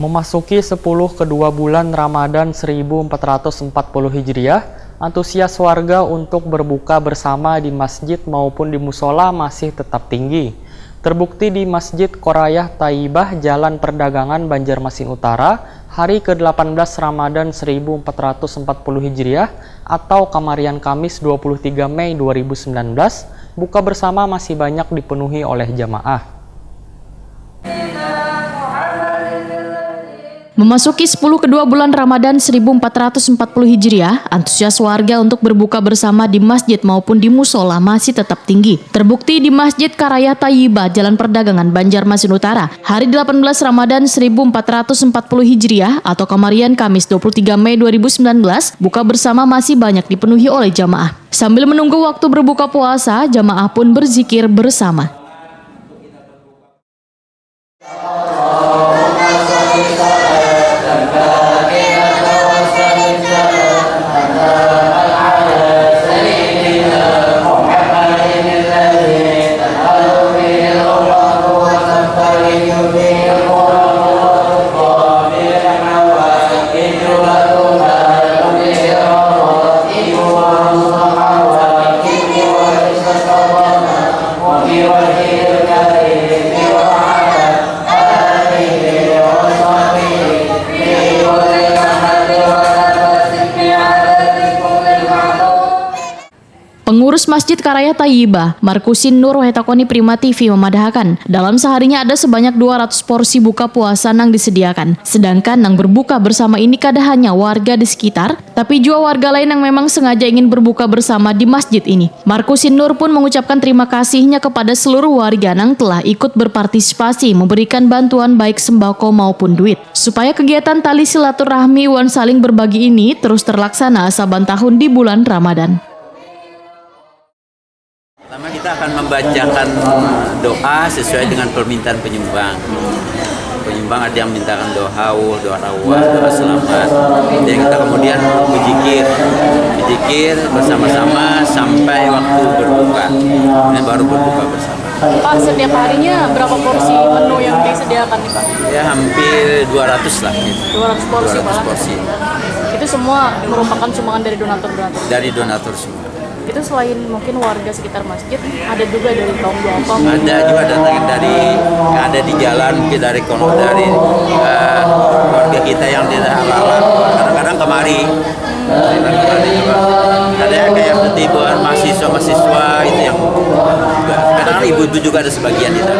Memasuki 10 kedua bulan Ramadan 1440 Hijriah, antusias warga untuk berbuka bersama di masjid maupun di musola masih tetap tinggi. Terbukti di Masjid Qorayah Thayyibah, Jalan Perdagangan, Banjarmasin Utara, hari ke-18 Ramadan 1440 Hijriah atau Kamarian Kamis 23 Mei 2019, buka bersama masih banyak dipenuhi oleh jamaah. Memasuki 10 kedua bulan Ramadan 1440 Hijriah, antusias warga untuk berbuka bersama di masjid maupun di musola masih tetap tinggi. Terbukti di Masjid Qorayah Thayyibah, Jalan Perdagangan, Banjarmasin Utara, hari 18 Ramadan 1440 Hijriah atau Kamarian Kamis 23 Mei 2019, buka bersama masih banyak dipenuhi oleh jamaah. Sambil menunggu waktu berbuka puasa, jamaah pun berzikir bersama. Pengurus Masjid Qorayah Thayyibah, Markusin Nur Wetakoni Prima TV memadahkan, dalam seharinya ada sebanyak 200 porsi buka puasa nang disediakan. Sedangkan nang berbuka bersama ini kada hanya warga di sekitar, tapi juga warga lain yang memang sengaja ingin berbuka bersama di masjid ini. Markusin Nur pun mengucapkan terima kasihnya kepada seluruh warga nang telah ikut berpartisipasi memberikan bantuan baik sembako maupun duit, supaya kegiatan tali silaturahmi wan saling berbagi ini terus terlaksana saban tahun di bulan Ramadan. Pertama kita akan membacakan doa sesuai dengan permintaan penyumbang. Penyumbang ada yang mintakan doa haul, doa rawat, doa selamat. Dan kita kemudian berzikir bersama-sama sampai waktu berbuka. Ini baru berbuka bersama. Pak, setiap harinya berapa porsi menu yang disediakan nih Pak? Ya hampir 200 lah. Gitu. 200 porsi 200 Pak? porsi. Itu semua merupakan sumbangan dari donatur-donatur? Dari donatur semua. Itu selain mungkin warga sekitar masjid, ada juga dari kaum duafa? Ada juga datang dari yang ada di jalan, dari warga kita yang di dalam. Kadang-kadang kemari juga. Ada yang kayak seperti mahasiswa itu yang juga. Kadang-kadang ibu-ibu juga ada sebagian itu.